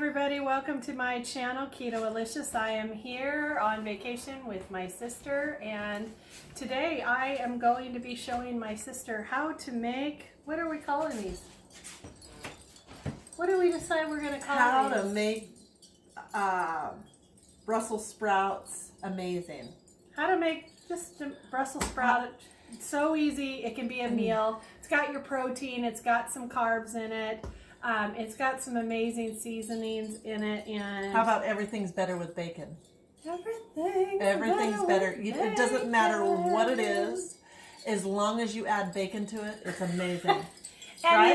everybody, welcome to my channel, Keto Alicious. I am here on vacation with my sister, and today I am going to be showing my sister how to make, what are we calling these? What do we decide we're going to call How these? to make Brussels sprouts amazing. How to make just a Brussels sprout. It's so easy. It can be a meal. It's got your protein. It's got some carbs in it. It's got some amazing seasonings in it. And How about everything's better with bacon? Everything's better. It doesn't matter what it is, as long as you add bacon to it. It's amazing. And right?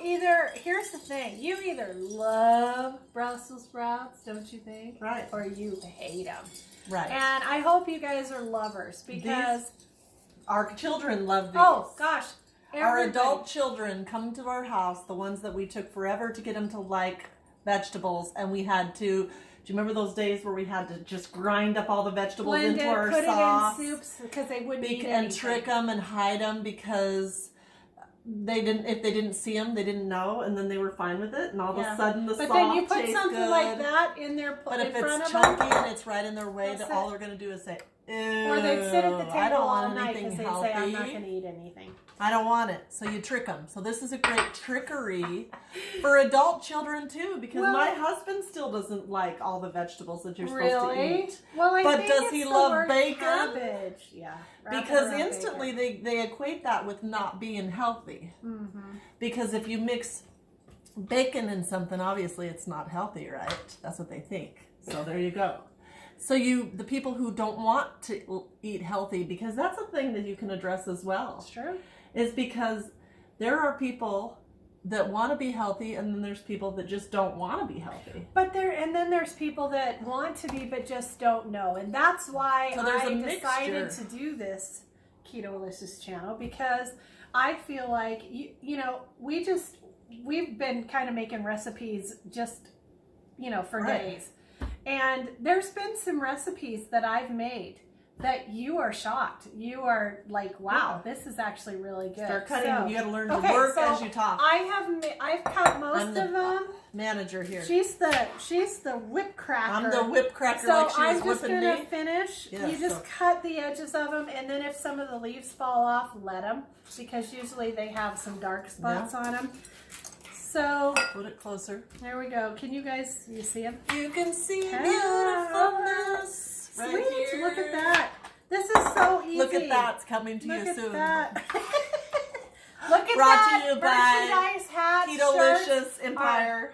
you know, here's the thing. You either love Brussels sprouts, don't you think? Right. Or you hate them. Right. And I hope you guys are lovers because our children love these. Oh gosh. Our adult children come to our house, the ones that we took forever to get them to like vegetables, and we had to, do you remember those days where we had to just grind up all the vegetables into our sauce? Put it in soups because they wouldn't eat anything. And trick them and hide them because they didn't, if they didn't see them, they didn't know, and then they were fine with it, and all of a sudden the sauce tastes good. But then you put something like that in their But if front it's of chunky them, and it's right in their way, that all they're going to do is say, ew, or they'd sit at the I table don't all want night anything because they'd healthy. say, I'm not going to eat anything. I don't want it. So you trick them. So this is a great trickery for adult children too, because my husband still doesn't like all the vegetables that you're supposed to eat. Well, I but think does it's he the love word bacon? Cabbage. Yeah. Because instantly they equate that with not being healthy. Mm-hmm. Because if you mix bacon in something, obviously it's not healthy, right? That's what they think. So there you go. So the people who don't want to eat healthy, because that's a thing that you can address as well. It's true. Is because there are people that want to be healthy, and then there's people that just don't want to be healthy. And then there's people that want to be but just don't know, and that's why I decided to do this Keto Alicious channel, because I feel like you know we've been kind of making recipes just for days, and there's been some recipes that I've made that you are shocked. You are like, wow, this is actually really good. Start cutting. You got to learn to work as you talk. I've cut most of them. Manager here. She's the whip cracker. I'm the whip cracker. So like she was I'm just whipping gonna me. finish. Yes, You just cut the edges of them, and then if some of the leaves fall off, let them, because usually they have some dark spots on them. So put it closer. There we go. Can you guys see them? You can see beautifulness. Right Sweet. Look at that. This is so easy. Look at that. It's coming to you soon. Look at that. Look at Brought that. to you by merchandise, hats, Keto-licious Empire.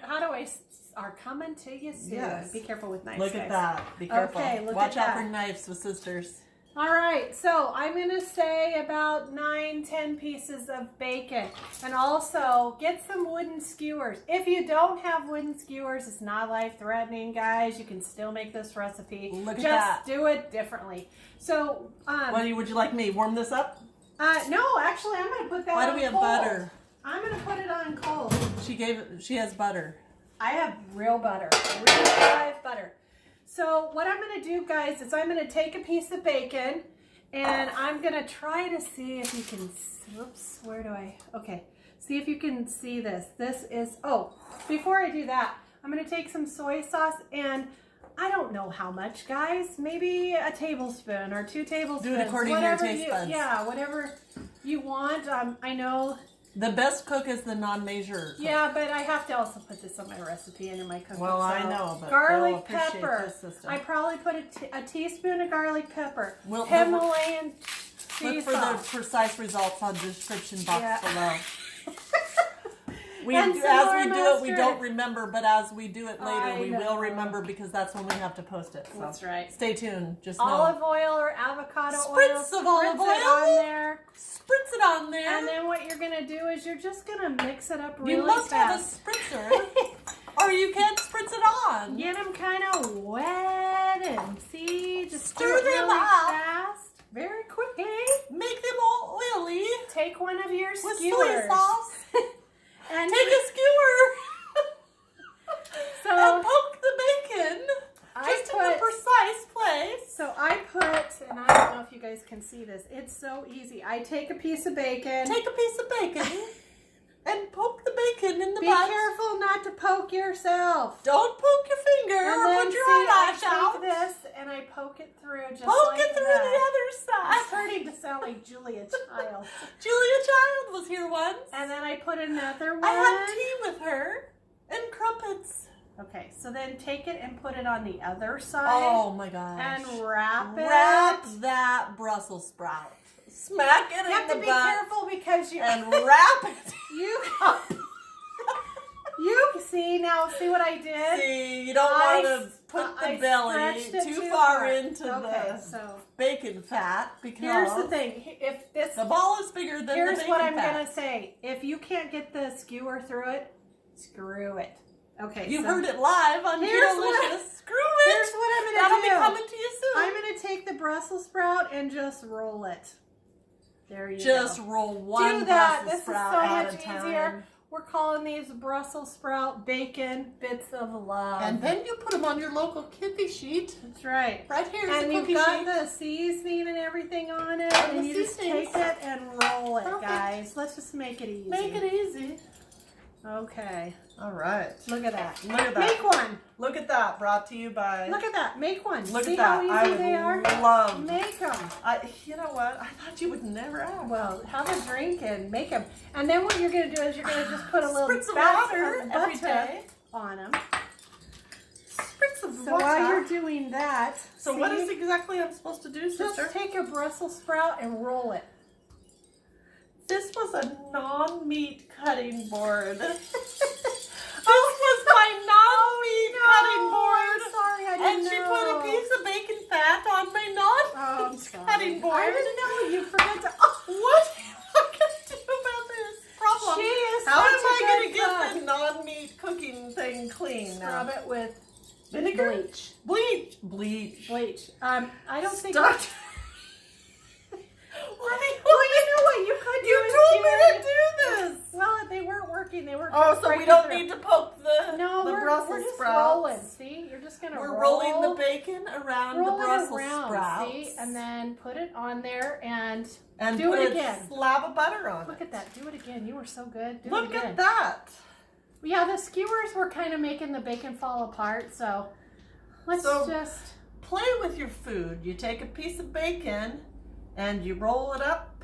Are coming to you soon. Yes. Be careful with knives. Look guys. at that. Be careful. Okay, Watch out for knives with sisters. All right, so I'm going to say about 9-10 pieces of bacon, and also get some wooden skewers. If you don't have wooden skewers, it's not life-threatening, guys. You can still make this recipe. Look at Just that. do it differently. So, Would you like me warm this up? no, actually, I'm going to put that on Why do we have cold. butter? I'm going to put it on cold. She has butter. I have real butter, real live butter. So what I'm going to do, guys, is I'm going to take a piece of bacon, and I'm going to try to see if you can, whoops, see if you can see this. This is, before I do that, I'm going to take some soy sauce, and I don't know how much, guys, maybe a tablespoon or 2 tablespoons. Do it according to your taste buds. Yeah, whatever you want. I know. The best cook is the non-measurer cook. Yeah, but I have to also put this on my recipe and in my cookbook. Well, I know, but garlic pepper. I probably put a teaspoon of garlic pepper. Himalayan sea Look for salt. the precise results on the description box below. And as we do it, we mustard. don't remember, but as we do it later, I we know. will remember, because that's when we have to post it. So That's right. Stay tuned. Just know. Olive oil or avocado oil. Spritz of olive oil. It on there. Spritz it on there. And then what you're going to do is you're just going to mix it up really You must fast. have a spritzer, or you can't spritz it on. Get them kind of wet and just stir do it them really up fast, very quickly. Make them all oily. Take one of your with skewers. soy sauce. And take a skewer. So and poke the bacon. Just in the precise place. So I put, and I don't know if you guys can see this. It's so easy. I take a piece of bacon. Take a piece of bacon and poke the bacon in the Be butt. careful not not to poke yourself. Don't poke your finger or put your eyelash out. I take this and I poke it through just poke like it through that. the other side. I'm starting to sound like Julia Child. Julia Child was here once. And then I put another one. I had tea with her and crumpets. Okay, so then take it and put it on the other side. Oh my gosh. And wrap it. Wrap that Brussels sprout. Smack it in the butt. You have to be careful because you... And wrap it. You see what I did? See, you don't want to put the belly too far into the bacon fat because here's the thing: if the ball is bigger than the bacon fat. Here's what I'm gonna say: if you can't get the skewer through it, screw it. Okay, you heard it live on Keto Delicious. Screw it. Here's what I'm gonna do. That'll be coming to you soon. I'm gonna take the Brussels sprout and just roll it. There you go. Just roll one Brussels sprout at a time. This is so much easier. We're calling these Brussels sprout bacon bits of love. And then you put them on your local kidney sheet. That's right. Right here is and the cookie sheet. And you've got the seasoning and everything on it. And you just take it and roll it, guys. Let's just make it easy. Make it easy. Okay. All right. Look at that. Look at that. Make one. Look at that. Brought to you by... Look at that. Make one. Look See at that. how easy they are? Love. Make them. You know what? I thought you would never ask. Well, have a drink and make them. And then what you're going to do is you're going to just put a little spritz of water of every day on them. Spritz of water. So while you're doing that... So what is exactly I'm supposed to do, sister? Just take a Brussels sprout and roll it. This was a non-meat cutting board. This was my non-meat cutting board. I'm sorry, I didn't know. And she put a piece of bacon fat on my non-meat cutting board. I didn't know you forgot to... What am I going to do about this problem? She is How am I going to get the non-meat cooking thing clean now? Scrub it with vinegar? Bleach. I don't think... Well, you know what you could do. You told me to do this. Well, they weren't working. They weren't. Oh, so we don't need to poke the Brussels just sprouts. Rolling. See, you're just gonna We're rolling the bacon around the Brussels sprouts. See, and then put it on there and do it again. Slab of butter on it. Look at that. Do it again. You were so good. Look at that. Yeah, the skewers were kind of making the bacon fall apart. So let's just play with your food. You take a piece of bacon and you roll it up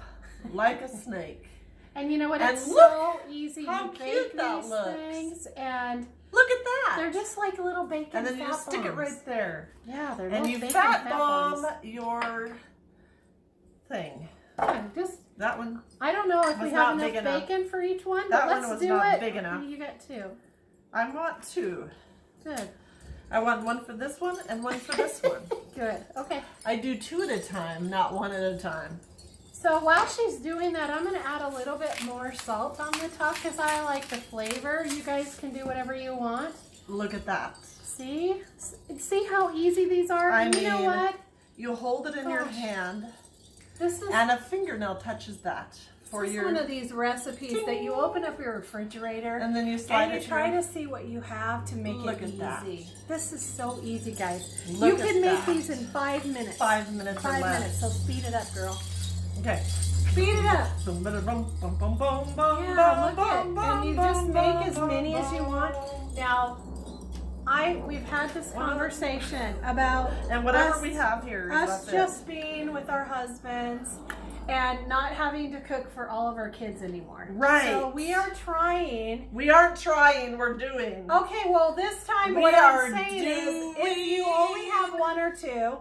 like a snake. And you know what? It's so easy how to cute bake that these looks. things, and look at that. They're just like little bacon. And then you fat just stick it bombs. right there. Yeah, they're and little you bacon fat bombs. bomb your thing. Yeah, just that one. I don't know if we have enough bacon for each one, but that let's one was do not it. Big enough. You got two. I want two. Good. I want one for this one and one for this one. Good. Okay. I do two at a time, not one at a time. So while she's doing that, I'm going to add a little bit more salt on the top because I like the flavor. You guys can do whatever you want. Look at that. See? See how easy these are? I mean, you know what? You hold it in your hand, this is, and a fingernail touches that. This is one of these recipes that you open up your refrigerator and then you slide and you try to see what you have to make it easy. That. This is so easy, guys. Look you can make these in 5 minutes. 5 minutes or less. 5 minutes, so speed it up, girl. Okay. Speed it up. Yeah, look at it. And you just make as many as you want. Now, we've had this conversation about and whatever we have here is us just being with our husbands and not having to cook for all of our kids anymore. Right. So we are trying. We aren't trying, we're doing. Okay, well this time what I'm saying is if you only have one or two,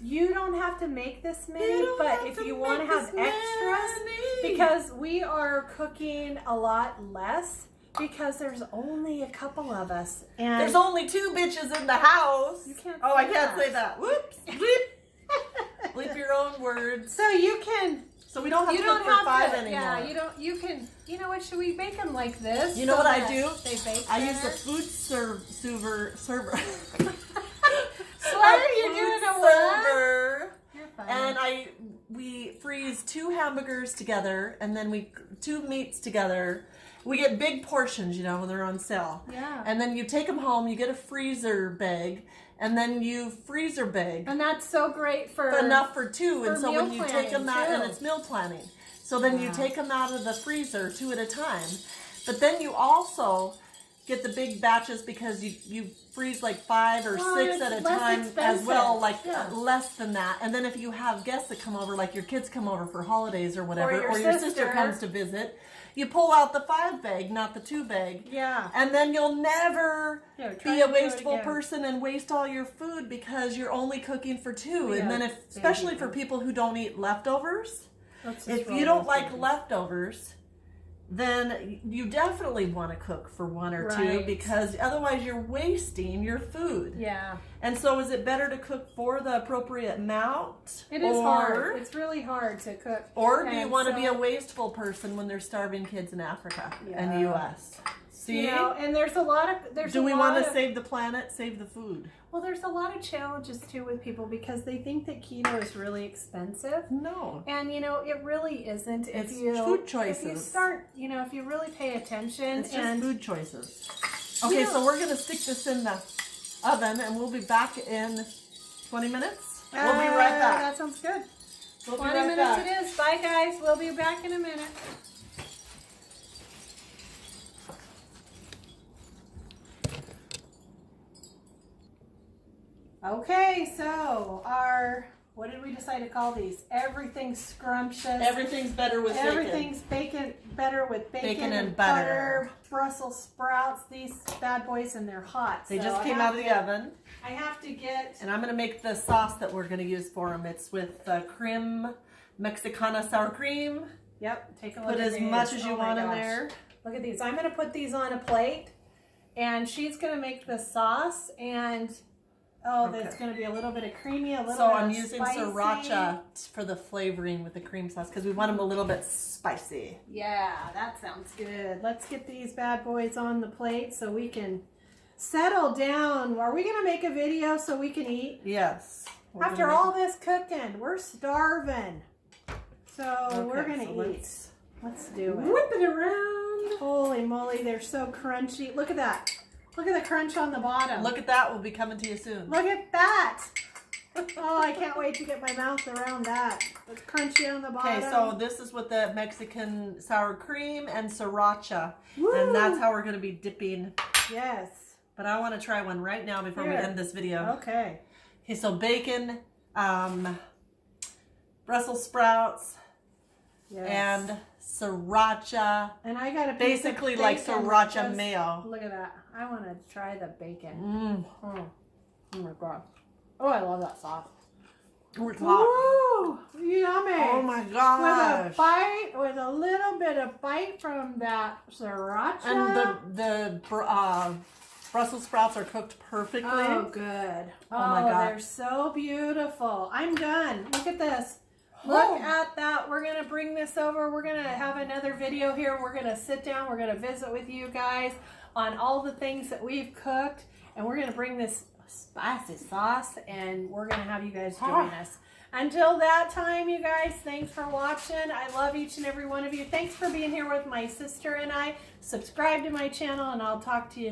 you don't have to make this many, but if you want to have extras, because we are cooking a lot less because there's only a couple of us. And there's only 2 bitches in the house. You can't I can't say that. Whoops. Bleep. Bleep your own words. So you can. So we don't have to cook for 5 anymore. Yeah, you don't. You can. You know what? Should we bake them like this? You know what I do? They bake. I use a food server. What are you doing? A what? You're fine. And we freeze 2 hamburgers together, and then 2 meats together. We get big portions, when they're on sale. Yeah. And then you take them home. You get a freezer bag. And then you freezer bag. And that's so great for enough for 2. And so when you take them out, and too. it's meal planning. So then you take them out of the freezer 2 at a time. But then you also get the big batches because you freeze like 5 or 6 at a time expensive. as well, like less than that. And then if you have guests that come over, like your kids come over for holidays or whatever, or your sister comes to visit, you pull out the 5 bag, not the 2 bag. Yeah. And then you'll never be a wasteful person and waste all your food because you're only cooking for 2. And then especially for people who don't eat leftovers, if you don't like leftovers, then you definitely want to cook for 1 or 2 because otherwise you're wasting your food. Yeah. And so is it better to cook for the appropriate amount? It is hard. It's really hard to cook. Or do you want to be a wasteful person when there's starving kids in Africa and the U.S.? See? You know, and there's a lot of... Do we want to save the planet, save the food? Well, there's a lot of challenges too with people because they think that keto is really expensive. No. And you know, it really isn't. It's food choices. If you start, you know, if you really pay attention. It's just food choices. Okay, so we're going to stick this in the oven and we'll be back in 20 minutes. We'll be right back. That sounds good. We'll 20 be right minutes back. it is. Bye guys. We'll be back in a minute. Okay, so what did we decide to call these? Everything's scrumptious. Everything's better with Everything's better with bacon and butter. Brussels sprouts, these bad boys, and they're hot. They just came out of the oven. I have to get... And I'm going to make the sauce that we're going to use for them. It's with cream, Mexicana sour cream. Yep, take a look at these. Put as much as you want in there. Look at these. I'm going to put these on a plate, and she's going to make the sauce, and... Oh, there's going to be a little bit of creamy, a little bit of spicy. So I'm using sriracha for the flavoring with the cream sauce because we want them a little bit spicy. Yeah, that sounds good. Let's get these bad boys on the plate so we can settle down. Are we going to make a video so we can eat? Yes. After all this cooking, we're starving. So we're going to eat. Let's do it. Whip it around. Holy moly, they're so crunchy. Look at that. Look at the crunch on the bottom. Look at that. We'll be coming to you soon. Look at that. Oh, I can't wait to get my mouth around that. It's crunchy on the bottom. Okay, so this is with the Mexican sour cream and sriracha. Woo. And that's how we're going to be dipping. Yes. But I want to try one right now before we end this video. Okay. Okay, so bacon, Brussels sprouts, and sriracha. And I got a piece basically of like sriracha mayo. Look at that. I want to try the bacon. Oh my god. Oh, I love that sauce. Oh, it's hot. Woo! Yummy. Oh my gosh. With a bite, with a little bit of bite from that sriracha. And the Brussels sprouts are cooked perfectly. Oh, good. Oh my god. They're so beautiful. I'm done. Look at this. Look at that. We're going to bring this over. We're going to have another video here. We're going to sit down. We're going to visit with you guys on all the things that we've cooked. And we're going to bring this spicy sauce. And we're going to have you guys join us. Until that time, you guys, thanks for watching. I love each and every one of you. Thanks for being here with my sister and I. Subscribe to my channel, and I'll talk to you